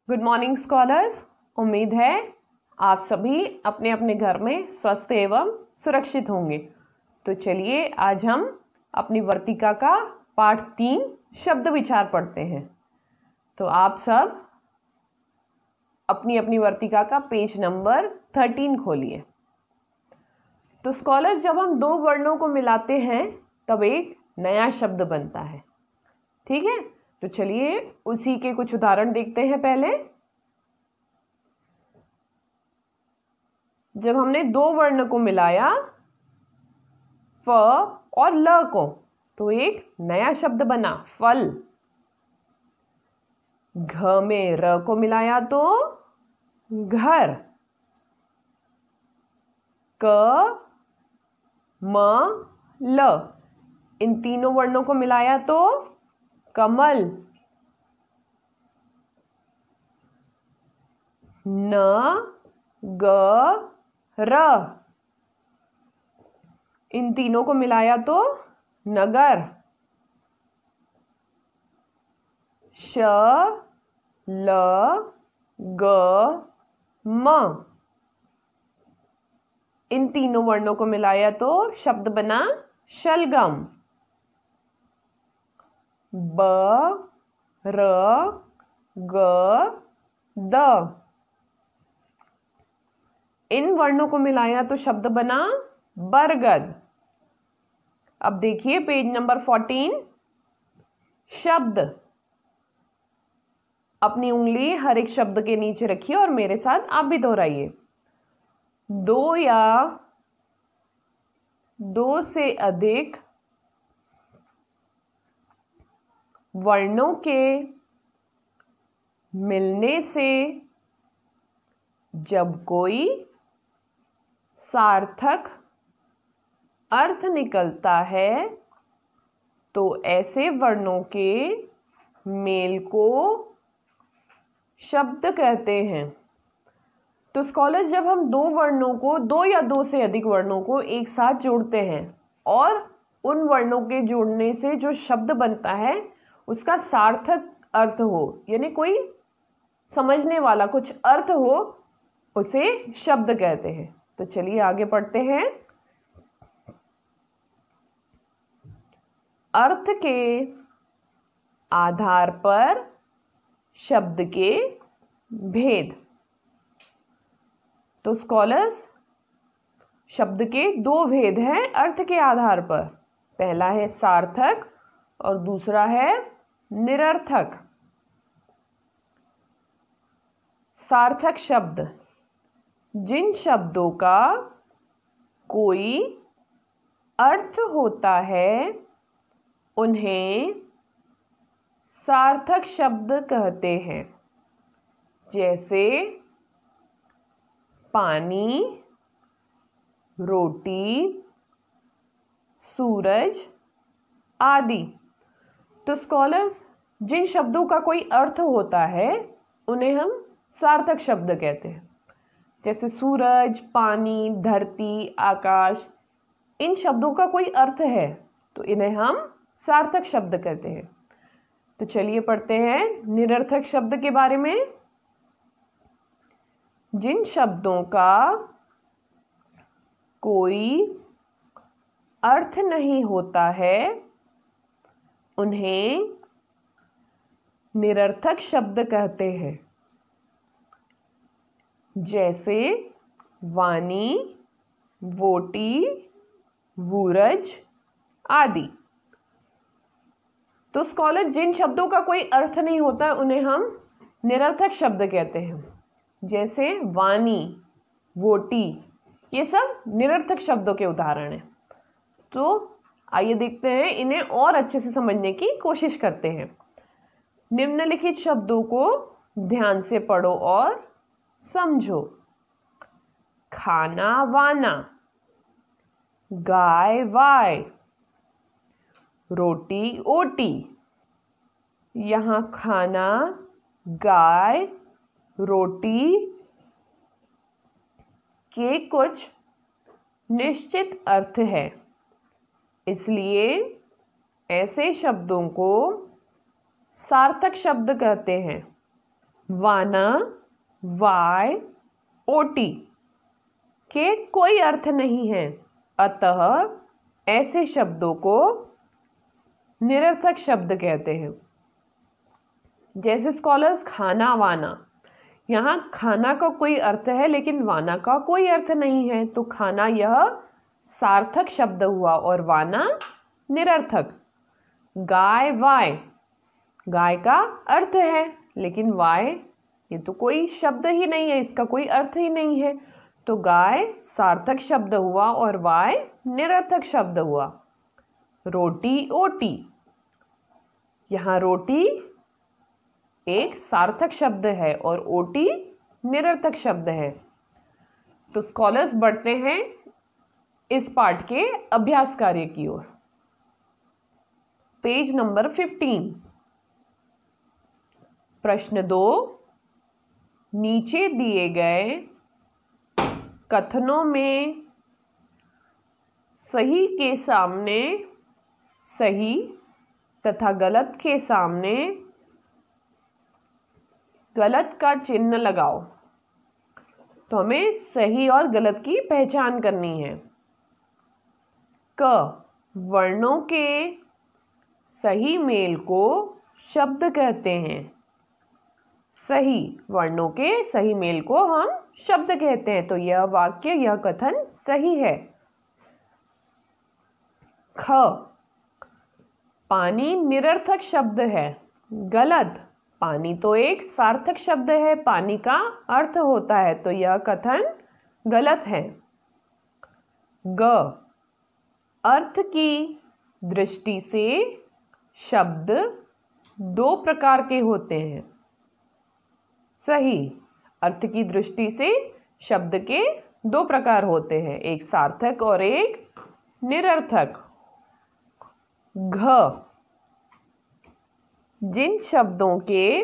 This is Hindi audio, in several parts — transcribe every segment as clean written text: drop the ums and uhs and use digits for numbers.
Good morning scholars. उम्मीद है आप सभी अपने अपने घर में स्वस्थ एवं सुरक्षित होंगे। तो चलिए आज हम अपनी वर्तिका का पाठ 3 शब्द विचार पढ़ते हैं। तो आप सब अपनी अपनी वर्तिका का पेज नंबर 13 खोलिए। तो स्कॉलर्स, जब हम 2 वर्णों को मिलाते हैं तब एक नया शब्द बनता है। ठीक है, तो चलिए उसी के कुछ उदाहरण देखते हैं। पहले जब हमने 2 वर्ण को मिलाया फ और ल को, तो एक नया शब्द बना फल। घ में र को मिलाया तो घर। क म ल, इन तीनों वर्णों को मिलाया तो कमल। न ग र, इन तीनों को मिलाया तो नगर। श ल ग म, इन तीनों वर्णों को मिलाया तो शब्द बना शलगम। ब र ग द, इन वर्णों को मिलाया तो शब्द बना बरगद। अब देखिए पेज नंबर 14। शब्द, अपनी उंगली हर एक शब्द के नीचे रखिए और मेरे साथ आप भी दोहराइए। 2 या 2 से अधिक वर्णों के मिलने से जब कोई सार्थक अर्थ निकलता है तो ऐसे वर्णों के मेल को शब्द कहते हैं। तो स्कॉलर्स, जब हम 2 वर्णों को, 2 या 2 से अधिक वर्णों को एक साथ जोड़ते हैं और उन वर्णों के जोड़ने से जो शब्द बनता है उसका सार्थक अर्थ हो, यानी कोई समझने वाला कुछ अर्थ हो, उसे शब्द कहते हैं। तो चलिए आगे पढ़ते हैं। अर्थ के आधार पर शब्द के भेद। तो स्कॉलर्स, शब्द के 2 भेद हैं अर्थ के आधार पर। पहला है सार्थक और दूसरा है निरर्थक। सार्थक शब्द, जिन शब्दों का कोई अर्थ होता है उन्हें सार्थक शब्द कहते हैं। जैसे पानी, रोटी, सूरज आदि। तो स्कॉलर्स, जिन शब्दों का कोई अर्थ होता है उन्हें हम सार्थक शब्द कहते हैं। जैसे सूरज, पानी, धरती, आकाश, इन शब्दों का कोई अर्थ है तो इन्हें हम सार्थक शब्द कहते हैं। तो चलिए पढ़ते हैं निरर्थक शब्द के बारे में। जिन शब्दों का कोई अर्थ नहीं होता है उन्हें निरर्थक शब्द कहते हैं। जैसे वाणी, वोटी, वूरज आदि। तो स्कॉलर, जिन शब्दों का कोई अर्थ नहीं होता उन्हें हम निरर्थक शब्द कहते हैं। जैसे वाणी, वोटी, ये सब निरर्थक शब्दों के उदाहरण हैं। तो आइए देखते हैं, इन्हें और अच्छे से समझने की कोशिश करते हैं। निम्नलिखित शब्दों को ध्यान से पढ़ो और समझो। खाना वाना, गाय वाय, रोटी ओटी। यहाँ खाना, गाय, रोटी के कुछ निश्चित अर्थ है, इसलिए ऐसे शब्दों को सार्थक शब्द कहते हैं। वाना, वाय, ओटी के कोई अर्थ नहीं है, अतः ऐसे शब्दों को निरर्थक शब्द कहते हैं। जैसे स्कॉलर्स खाना, वाना, यहाँ खाना का कोई अर्थ है लेकिन वाना का कोई अर्थ नहीं है, तो खाना यह सार्थक शब्द हुआ और वाना निरर्थक। गाय, वाय, गाय का अर्थ है लेकिन वाय ये तो कोई शब्द ही नहीं है, इसका कोई अर्थ ही नहीं है, तो गाय सार्थक शब्द हुआ और वाय निरर्थक शब्द हुआ। रोटी, ओटी, यहाँ रोटी एक सार्थक शब्द है और ओटी निरर्थक शब्द है। तो स्कॉलर्स बढ़ते हैं इस पाठ के अभ्यास कार्य की ओर। पेज नंबर 15, प्रश्न 2, नीचे दिए गए कथनों में सही के सामने सही तथा गलत के सामने गलत का चिन्ह लगाओ। तो हमें सही और गलत की पहचान करनी है। क, वर्णों के सही मेल को शब्द कहते हैं। सही, वर्णों के सही मेल को हम शब्द कहते हैं, तो यह वाक्य, यह कथन सही है। ख, पानी निरर्थक शब्द है। गलत, पानी तो एक सार्थक शब्द है, पानी का अर्थ होता है, तो यह कथन गलत है। ग, अर्थ की दृष्टि से शब्द दो प्रकार के होते हैं। सही, अर्थ की दृष्टि से शब्द के दो प्रकार होते हैं, एक सार्थक और एक निरर्थक। घ, जिन शब्दों के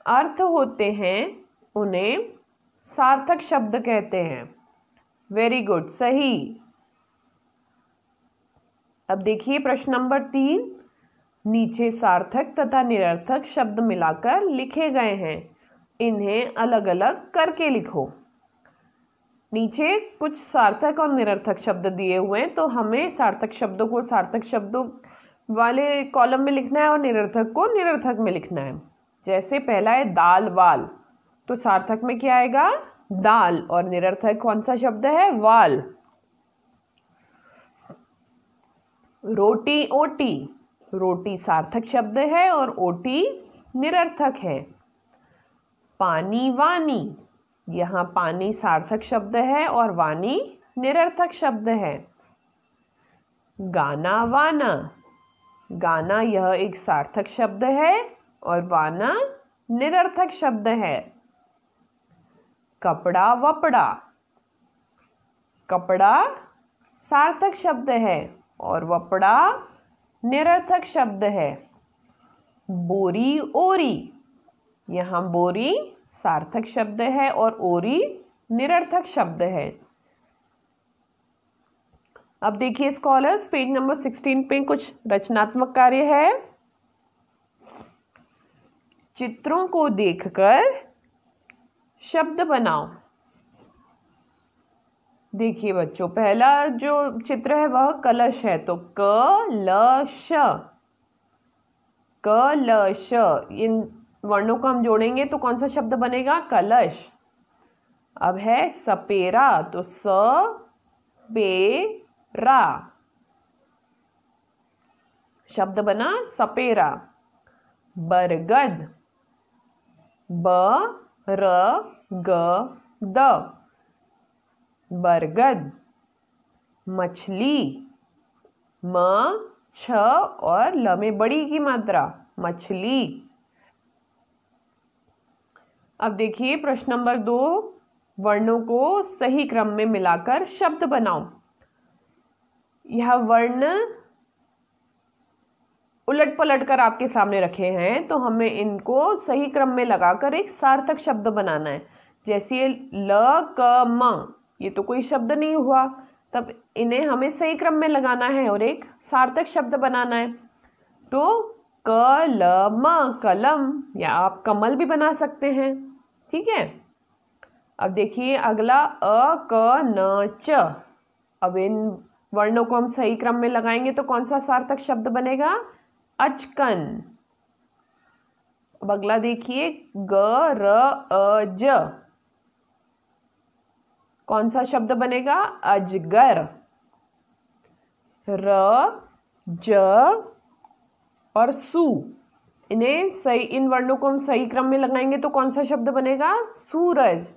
अर्थ होते हैं उन्हें सार्थक शब्द कहते हैं। वेरी गुड, सही। अब देखिए प्रश्न नंबर 3, नीचे सार्थक तथा निरर्थक शब्द मिलाकर लिखे गए हैं, इन्हें अलग अलग करके लिखो। नीचे कुछ सार्थक और निरर्थक शब्द दिए हुए हैं, तो हमें सार्थक शब्दों को सार्थक शब्दों वाले कॉलम में लिखना है और निरर्थक को निरर्थक में लिखना है। जैसे पहला है दाल, वाल, तो सार्थक में क्या आएगा? दाल, और निरर्थक कौन सा शब्द है? वाल। रोटी, ओटी, रोटी सार्थक शब्द है और ओटी निरर्थक है। पानी, वानी, यहाँ पानी सार्थक शब्द है और वानी निरर्थक शब्द है। गाना, वाना, गाना यह एक सार्थक शब्द है और वाना निरर्थक शब्द है। कपड़ा, वपड़ा, कपड़ा सार्थक शब्द है और वपड़ा निरर्थक शब्द है। बोरी, ओरी, यहाँ बोरी सार्थक शब्द है और ओरी निरर्थक शब्द है। अब देखिए स्कॉलर्स, पेज नंबर 16 पे कुछ रचनात्मक कार्य है। चित्रों को देखकर शब्द बनाओ। देखिए बच्चों, पहला जो चित्र है वह कलश है, तो कलश, कलश, इन वर्णों को हम जोड़ेंगे तो कौन सा शब्द बनेगा? कलश। अब है सपेरा, तो सपेरा शब्द बना सपेरा। बरगद, ब-र-ग-द, बरगद। मछली, म-छ और ल में बड़ी की मात्रा, मछली। अब देखिए प्रश्न नंबर 2, वर्णों को सही क्रम में मिलाकर शब्द बनाओ। यह वर्ण उलट पलट कर आपके सामने रखे हैं, तो हमें इनको सही क्रम में लगाकर एक सार्थक शब्द बनाना है। जैसे ल, क, म, ये तो कोई शब्द नहीं हुआ, तब इन्हें हमें सही क्रम में लगाना है और एक सार्थक शब्द बनाना है। तो कलम, कलम, या आप कमल भी बना सकते हैं। ठीक है। अब देखिए अगला अ क न च। अब इन वर्णों को हम सही क्रम में लगाएंगे तो कौन सा सार्थक शब्द बनेगा? अचकन। अब अगला देखिए ग र अ ज। कौन सा शब्द बनेगा? अजगर। र ज और सु, इन्हें सही, इन वर्णों को हम सही क्रम में लगाएंगे तो कौन सा शब्द बनेगा? सूरज।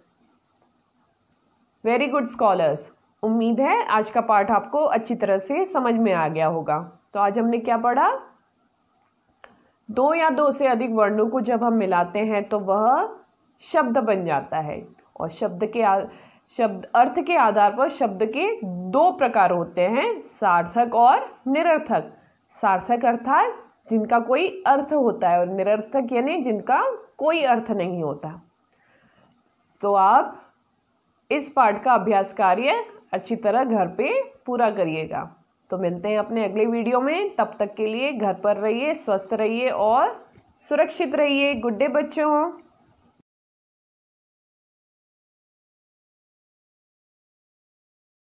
Very good scholars. उम्मीद है आज का पाठ आपको अच्छी तरह से समझ में आ गया होगा। तो आज हमने क्या पढ़ा? दो या दो से अधिक वर्णों को जब हम मिलाते हैं तो वह शब्द बन जाता है। और शब्द अर्थ के आधार पर शब्द के दो प्रकार होते हैं, सार्थक और निरर्थक। सार्थक अर्थात जिनका कोई अर्थ होता है और निरर्थक यानी जिनका कोई अर्थ नहीं होता। तो आप इस पाठ का अभ्यास कार्य अच्छी तरह घर पे पूरा करिएगा। तो मिलते हैं अपने अगले वीडियो में। तब तक के लिए घर पर रहिए, स्वस्थ रहिए और सुरक्षित रहिए। गुड डे बच्चों।